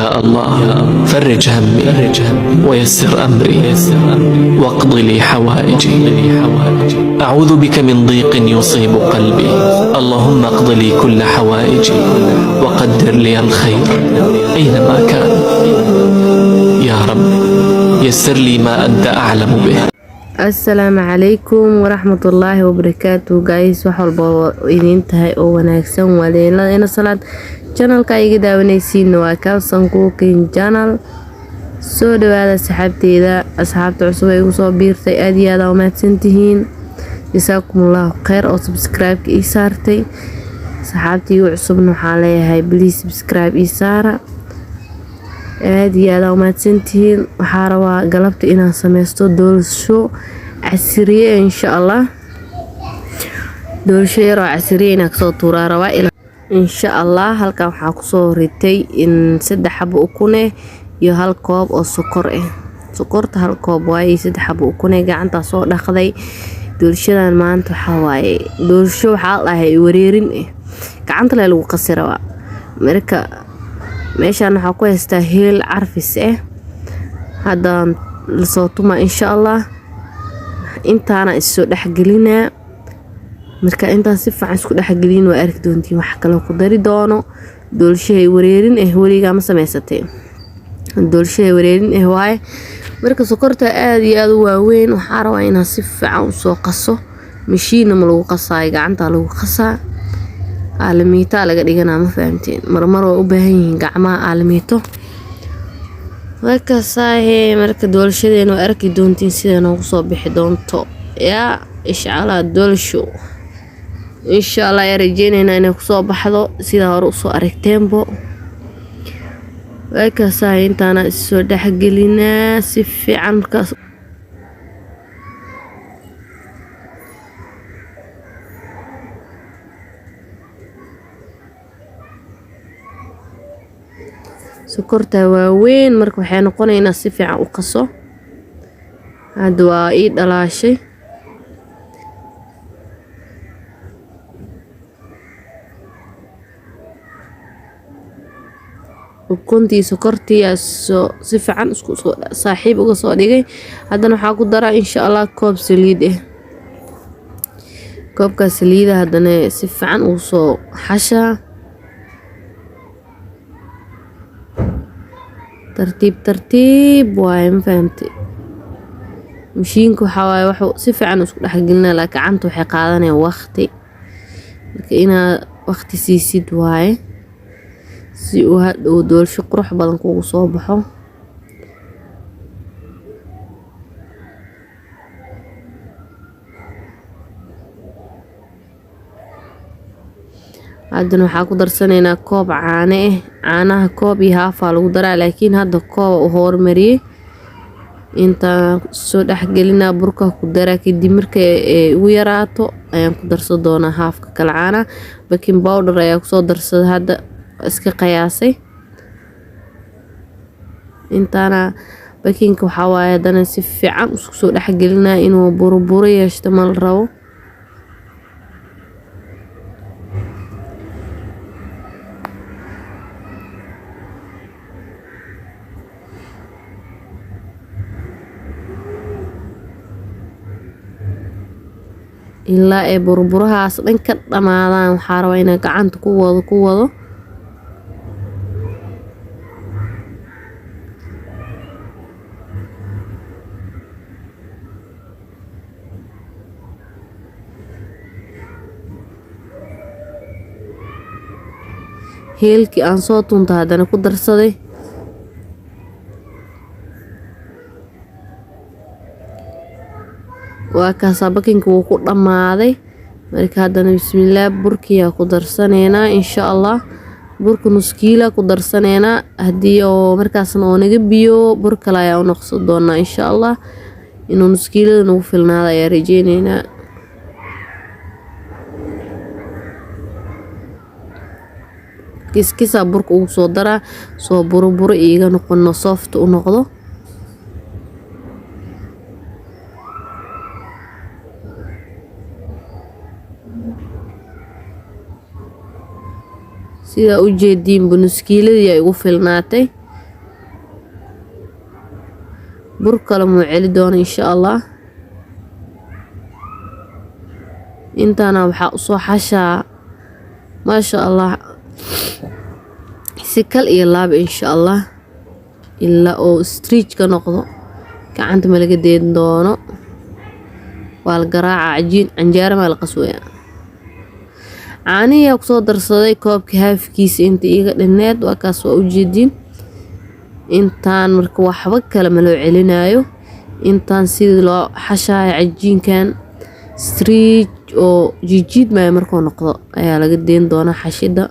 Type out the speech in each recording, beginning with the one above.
يا الله فرج همي ويسر أمري واقض لي حوائجي. أعوذ بك من ضيق يصيب قلبي، اللهم اقض لي كل حوائجي وقدر لي الخير أينما كان. يا رب يسر لي ما أنت أعلم به. السلام عليكم ورحمة الله وبركاته. guys wax walba idin tahay oo wanaagsan waleelada ina salaad channelka iga daawanaysiin waa Kalsan Cooking channel. soo dhawaada saxaabteeda, asxaabta cusub ee igu soo biirtay aad iyo aad u mahadsantihiin. jazaakumullahu khayr oo subscribe ii saartay. saxaabtii cusubna waxaan leeyahay please subscribe ii saara. aad iyo aad u mahadsantihiin. waxaan rabaa galabta inaan sameysto doolsho casriye insha Allah. doolsho yar oo casriye inaan kasoo tuuraa rabaa insha Allah. halkan waxaa kusoo ritay in 3 xabo ukun iyo 1 koob oo sokor ah. sokorta 1 koob waaye 3 xabo ukun gacanta soo dhaqday. doolshadan maanta waxa waaye doolsho waxa la wareerin gacanta lagu qasirawa. marka meeshaan waxaa ku haystaa heel carfis haddaan la soo tuma insha Allah. intaana isoo dhaxgelinaa. marka intaan si fiican isku dhaxgelin waa arki doontiin wax kale ku dari doono. doolshay wareerin weliga ma samaysatay. doolshay wareerin waaye. marka sokorta aad iyo aad u waaweyn waxaan rabaa inaan si fiican u soo qaso. mashiin ma lagu qasaay, gacanta lagu qasaa. aalamiita laga dhiganaa, ma fahamteen. marmar waa u baahan yihiin gacmaha aalamiito. marka doolshadeena waa arki doontiin sida noogu soo bixi doonto. yaa insha doolsho insha Allah ay rajeynayna inay ku soo baxdo sida hore u soo aragteenbo. intaana soo dhaxgelinaa si fiican. markaas sokorta waaweyn marka waxay noqonaynaa si fiican u qaso. hadda waa ii dhalaashay. ukuntii sokortii si fiican isku saaxiib uga soo dhigay. haddana waxaa ku daraa insha Allah koob saliid koobka saliida haddana si fiican u soo xashaa. tartiib waaye, ma fahamtay. mashiinka waxa waaye wuxuu si fiican isku dhaxgelinaa laakiin gacanta waxay qaadanayaan waqti. marka inaad waqti siisid waaye si uu hadhow doolsho qurux badan kugu soo baxo. haddana waxaa ku darsanaynaa koob caano caanaha koob iyo haafaa lagu daraa, laakiin hadda koob u hormariyay. intaan soo dhaxgelinaa burka ku daraa. kadib markay ugu yaraato ayaan ku darsan doonaa haafka kala caana. baking powder ayaa kusoo darsaday hadda iska qiyaasay. intaana bakinka waxaa waaye haddana si fiican isku soo dhaxgelinaa inuu buruburo yeeshto ma la rabo. ilaa ay burburahaas dhan ka dhamaadaan. waxaa rabaa inaan gacanta ku wado. heelkii aan soo tunta haddana ku darsaday. waa kaasa bakinka wuu ku dhamaaday. marka haddana bismillaah burkiyaa ku darsaneynaa insha Allah. burka nus kiilo ku darsaneynaa. haddii oo markaasna oo naga biyo bur kale ayaa u noqson doonaa insha Allah. inuu nus kiilada nagu filnaado ayaa rajeyneynaa. kiskisa burka ugu soo daraa soo buruburo iiga noqono soft u noqdo. sida u jeediin bunuskiiladii ay ugu filnaatay. bur kale muu celi doona insha allah. intaana waxaa usoo xashaa maasha allah si kal iyo laab insha allah ilaa oo striij ka noqdo. gacanta ma laga deedin doono, waa la garaaca cajiin canjeero maa la qaswaya. caaniyaa kusoo darsaday koobka haafkiisa inta iiga dhineed waa kaas waa ujeediin. intaan marka waxba kale ma loo celinayo. intaan sidii loo xashaayo cajiinkan striij oo jijiid maayo markuu noqdo ayaa laga deyn doonaa xashida.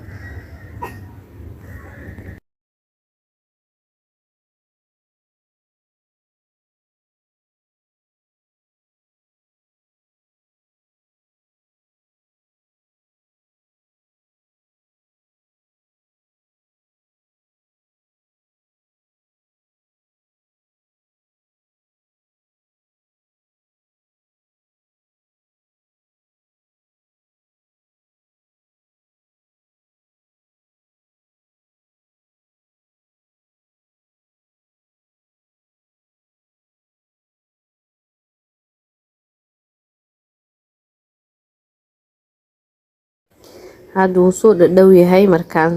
hadda wuu soo dhadhow yahay markaan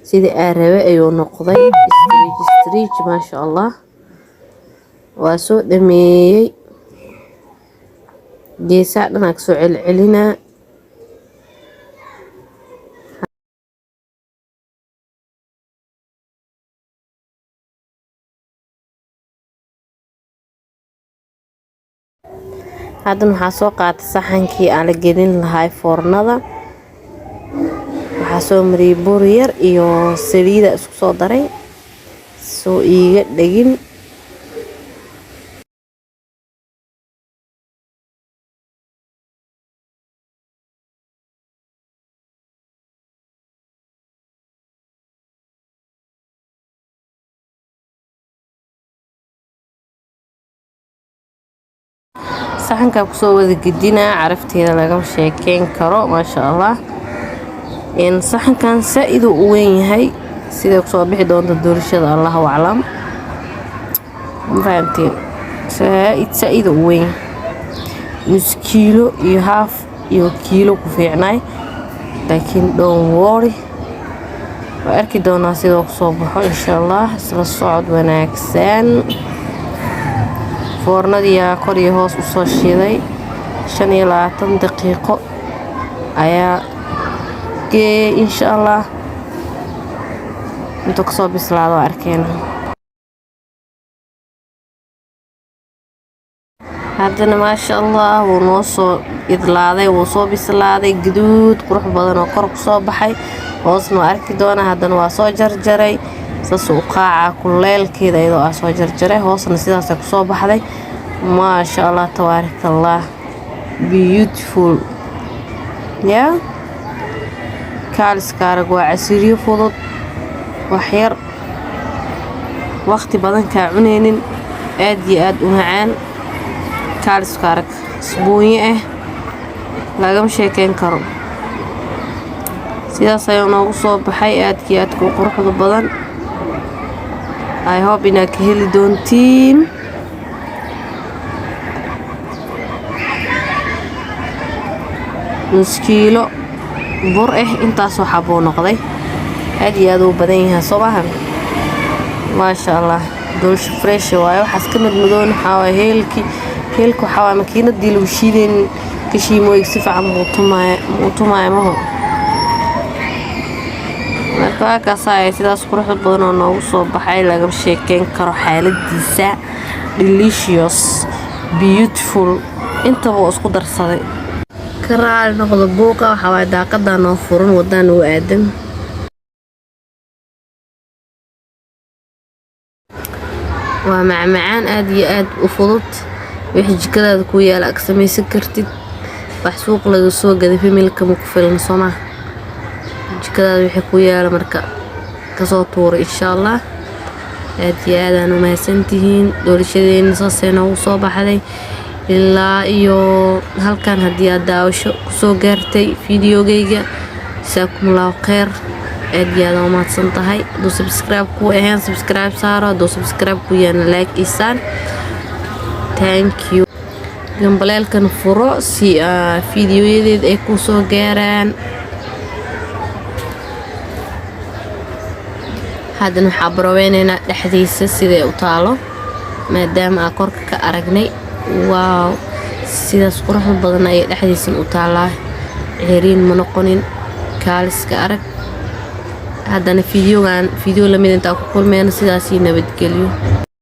sidii aan rabe ayuu noqday striij maasha allah. waa soo dhameeyey geesaha dhanaa kasoo celcelinaa. haddana waxaa soo qaatay saxankii aan la gelin lahaa foornada. waxaa soo mariyay bur yar iyo saliida isku soo daray soo iiga dhegin. saxankaa kusoo wada gedinaa carafteeda lagama sheekeyn karo maasha allah. saxankan saa-iduu u weyn yahay siday kusoo bixi doonta doorashada allahu aclam. ma fahamteen saa-ida u weyn nus kiilo iyo haaf iyo kiilo ku fiicnaay laakiin dhown woori waa arki doonaa sidoo kusoo baxo insha allah. isla socod wanaagsan. foornadiyaa kor iyo hoos usoo shiday 25 daqiiqo ayaa insha allah intuu kasoo bislaado arkeena. haddana maasha allah wuu noo soo idlaaday, wuu soo bislaaday gaduud qurux badan oo kor kusoo baxay. hoosna waa arki doonaa. haddana waa soo jarjaray saas u qaaca kuleelkeeda iyadoo aa soo jarjaray. hoosna sidaasay kusoo baxday maasha allah tabaarakallah beautiful ya. kaaliskaarag waa casiriyo fudud waxyar waqti badan kaa cuneynin aad iyo aad u macaan. kaaliskaarag isbuunyo ah lagama sheekeyn karo. sidaas ayuu noogu soo baxay aadkii aadka u quruxda badan. I hope inaad ka heli doontiin. nus kiilo bur intaasoo xabuu noqday. aad iyo aad u badan yahay soo maahan maasha allah. doolsho fresh waaye. waxaas ka madmadoon waxaa waaye heelka waxaa waaye makiinadii lagu shiideen kashiimooyig si fiican muutumaayo maho. marka waakaasa sidaas quruxda badan oo noogu soo baxay lagama sheekeyn karo xaaladiisa. delicious beautiful intaba oo isku darsaday. ka raali noqdo buuqa waxaa waaye daaqadaa noo furan wadaan u aadan. waa macmacaan aad iyo aad u fudud. wixii jikadaada ku yaala ag samaysan kartid. wax suuq laga soo gaday familka ma ku filan soo maaha. jikadaada wixii ku yaala marka kasoo tuura insha allah. aad iyo aadaan u mahadsantihiin. doorashadeena saasay noogu soo baxday ilaa iyo halkan. haddii aad daawasho kusoo gaartay fideogayga jasaakumullahu kheyr. aad iyo aad waa mahadsan tahay. hadduu subscribe ku ahayn subscribe saaro, hadduu subscribe ku yaana like isaan. Thank you. gambaleelkan furo si fiidiyoyadeed ay ku soo gaaraan. haddana waxaa baroweynaynaa dhexdiisa siday u taalo maadaama aan korka ka aragnay. waaw sidaas quruxda badan ayay dhexdiisan u taalaa, ciriin ma noqonin. kaaliska arag. haddana fiidiyoo lamid intaa ku kulmeyna sidaasii nabadgelyo.